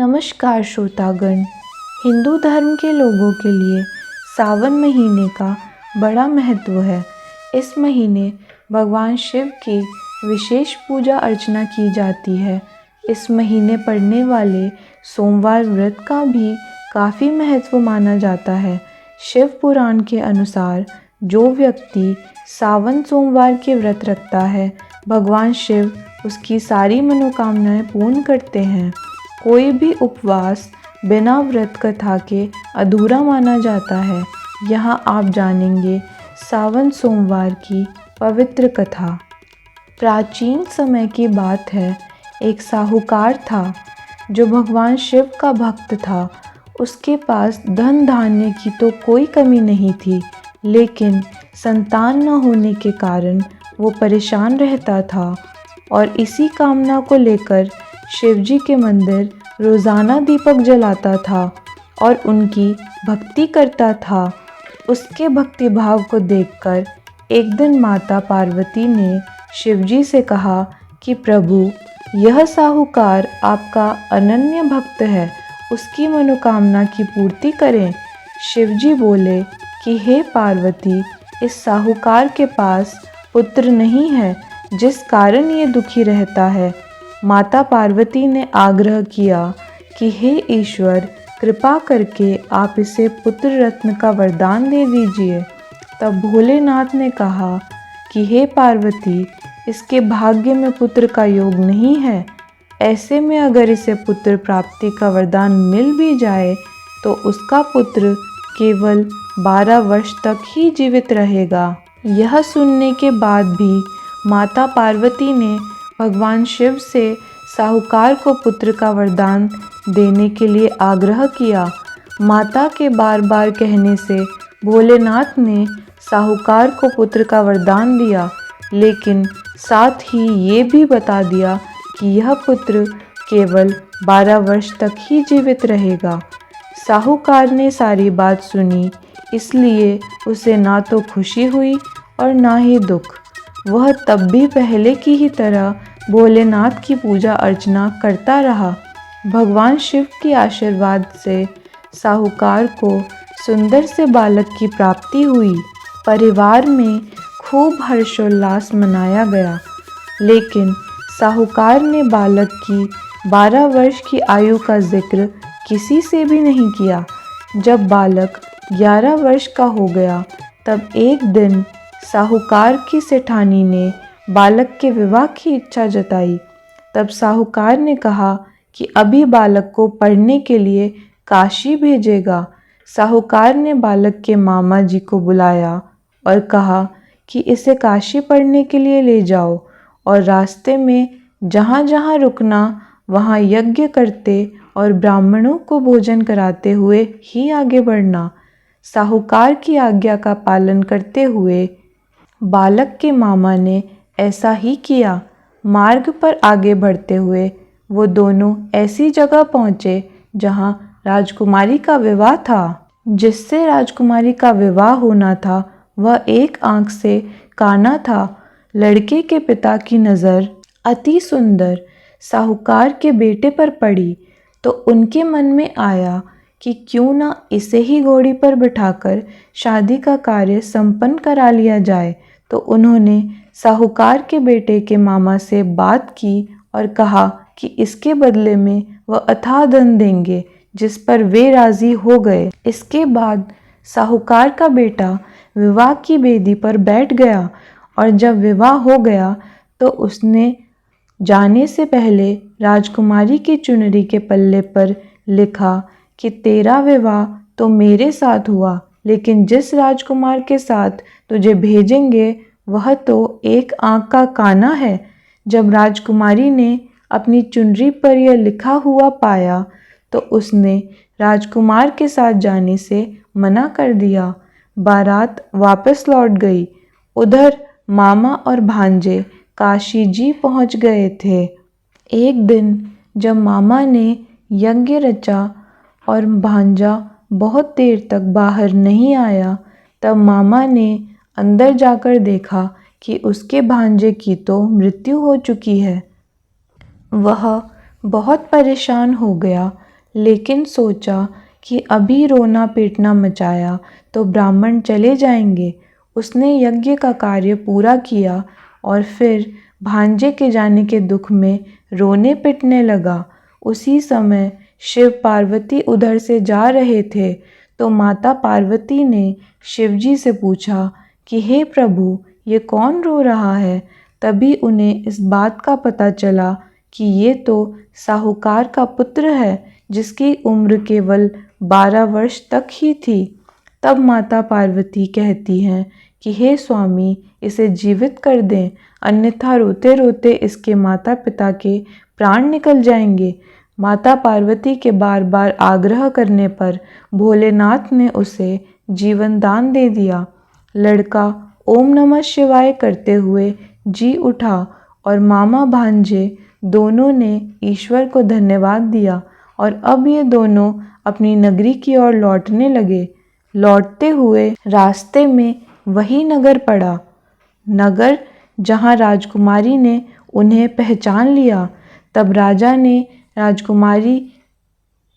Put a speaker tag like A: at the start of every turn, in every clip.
A: नमस्कार श्रोतागण। हिंदू धर्म के लोगों के लिए सावन महीने का बड़ा महत्व है। इस महीने भगवान शिव की विशेष पूजा अर्चना की जाती है। इस महीने पड़ने वाले सोमवार व्रत का भी काफ़ी महत्व माना जाता है। शिव पुराण के अनुसार जो व्यक्ति सावन सोमवार के व्रत रखता है, भगवान शिव उसकी सारी मनोकामनाएं पूर्ण करते हैं। कोई भी उपवास बिना व्रत कथा के अधूरा माना जाता है। यहाँ आप जानेंगे सावन सोमवार की पवित्र कथा। प्राचीन समय की बात है, एक साहूकार था जो भगवान शिव का भक्त था। उसके पास धन धान्य की तो कोई कमी नहीं थी, लेकिन संतान न होने के कारण वो परेशान रहता था और इसी कामना को लेकर शिवजी के मंदिर रोज़ाना दीपक जलाता था और उनकी भक्ति करता था। उसके भक्ति भाव को देखकर एक दिन माता पार्वती ने शिवजी से कहा कि प्रभु, यह साहूकार आपका अनन्य भक्त है, उसकी मनोकामना की पूर्ति करें। शिवजी बोले कि हे पार्वती, इस साहूकार के पास पुत्र नहीं है, जिस कारण ये दुखी रहता है। माता पार्वती ने आग्रह किया कि हे ईश्वर, कृपा करके आप इसे पुत्र रत्न का वरदान दे दीजिए। तब भोलेनाथ ने कहा कि हे पार्वती, इसके भाग्य में पुत्र का योग नहीं है। ऐसे में अगर इसे पुत्र प्राप्ति का वरदान मिल भी जाए तो उसका पुत्र केवल 12 वर्ष तक ही जीवित रहेगा। यह सुनने के बाद भी माता पार्वती ने भगवान शिव से साहूकार को पुत्र का वरदान देने के लिए आग्रह किया। माता के बार बार कहने से भोलेनाथ ने साहूकार को पुत्र का वरदान दिया, लेकिन साथ ही ये भी बता दिया कि यह पुत्र केवल 12 वर्ष तक ही जीवित रहेगा। साहूकार ने सारी बात सुनी, इसलिए उसे ना तो खुशी हुई और ना ही दुख। वह तब भी पहले की ही तरह भोलेनाथ की पूजा अर्चना करता रहा। भगवान शिव के आशीर्वाद से साहूकार को सुंदर से बालक की प्राप्ति हुई। परिवार में खूब हर्षोल्लास मनाया गया, लेकिन साहूकार ने बालक की 12 वर्ष की आयु का जिक्र किसी से भी नहीं किया। जब बालक 11 वर्ष का हो गया, तब एक दिन साहूकार की सेठानी ने बालक के विवाह की इच्छा जताई। तब साहूकार ने कहा कि अभी बालक को पढ़ने के लिए काशी भेजेगा। साहूकार ने बालक के मामा जी को बुलाया और कहा कि इसे काशी पढ़ने के लिए ले जाओ और रास्ते में जहाँ जहाँ रुकना वहाँ यज्ञ करते और ब्राह्मणों को भोजन कराते हुए ही आगे बढ़ना। साहूकार की आज्ञा का पालन करते हुए बालक के मामा ने ऐसा ही किया। मार्ग पर आगे बढ़ते हुए वो दोनों ऐसी जगह पहुँचे जहाँ राजकुमारी का विवाह था। जिससे राजकुमारी का विवाह होना था वह एक आंख से काना था। लड़के के पिता की नज़र अति सुंदर साहूकार के बेटे पर पड़ी तो उनके मन में आया कि क्यों ना इसे ही घोड़ी पर बिठाकर शादी का कार्य संपन्न करा लिया जाए। तो उन्होंने साहूकार के बेटे के मामा से बात की और कहा कि इसके बदले में वह अथाह धन देंगे, जिस पर वे राजी हो गए। इसके बाद साहूकार का बेटा विवाह की बेदी पर बैठ गया और जब विवाह हो गया तो उसने जाने से पहले राजकुमारी की चुनरी के पल्ले पर लिखा कि तेरा विवाह तो मेरे साथ हुआ, लेकिन जिस राजकुमार के साथ तुझे भेजेंगे वह तो एक आंख का काना है। जब राजकुमारी ने अपनी चुनरी पर यह लिखा हुआ पाया तो उसने राजकुमार के साथ जाने से मना कर दिया। बारात वापस लौट गई। उधर मामा और भांजे काशी जी पहुंच गए थे। एक दिन जब मामा ने यज्ञ रचा और भांजा बहुत देर तक बाहर नहीं आया, तब मामा ने अंदर जाकर देखा कि उसके भांजे की तो मृत्यु हो चुकी है। वह बहुत परेशान हो गया। लेकिन सोचा कि अभी रोना पीटना मचाया तो ब्राह्मण चले जाएंगे। उसने यज्ञ का कार्य पूरा किया और फिर भांजे के जाने के दुख में रोने पिटने लगा। उसी समय शिव पार्वती उधर से जा रहे थे तो माता पार्वती ने शिवजी से पूछा कि हे प्रभु, ये कौन रो रहा है। तभी उन्हें इस बात का पता चला कि ये तो साहूकार का पुत्र है जिसकी उम्र केवल 12 वर्ष तक ही थी। तब माता पार्वती कहती हैं कि हे स्वामी, इसे जीवित कर दें, अन्यथा रोते रोते इसके माता पिता के प्राण निकल जाएंगे। माता पार्वती के बार बार आग्रह करने पर भोलेनाथ ने उसे जीवन दान दे दिया। लड़का ओम नमः शिवाय करते हुए जी उठा और मामा भांजे दोनों ने ईश्वर को धन्यवाद दिया और अब ये दोनों अपनी नगरी की ओर लौटने लगे। लौटते हुए रास्ते में वही नगर पड़ा, नगर जहाँ राजकुमारी ने उन्हें पहचान लिया। तब राजा ने राजकुमारी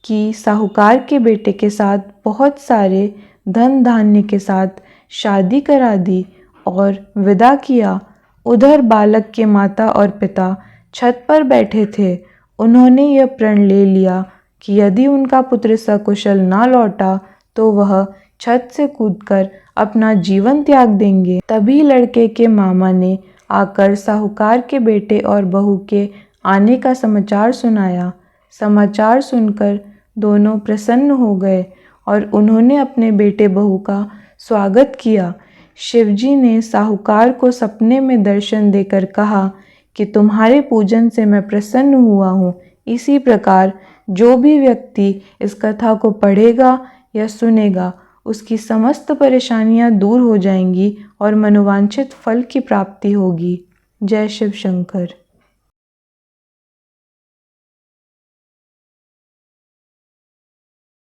A: की साहूकार के बेटे के साथ बहुत सारे धन धान्य के साथ शादी करा दी और विदा किया। उधर बालक के माता और पिता छत पर बैठे थे। उन्होंने यह प्रण ले लिया कि यदि उनका पुत्र सकुशल ना लौटा तो वह छत से कूदकर अपना जीवन त्याग देंगे। तभी लड़के के मामा ने आकर साहूकार के बेटे और बहू के आने का समाचार सुनाया। समाचार सुनकर दोनों प्रसन्न हो गए और उन्होंने अपने बेटे बहू का स्वागत किया। शिवजी ने साहूकार को सपने में दर्शन देकर कहा कि तुम्हारे पूजन से मैं प्रसन्न हुआ हूँ। इसी प्रकार जो भी व्यक्ति इस कथा को पढ़ेगा या सुनेगा उसकी समस्त परेशानियाँ दूर हो जाएंगी और मनोवांछित फल की प्राप्ति होगी। जय शिव शंकर।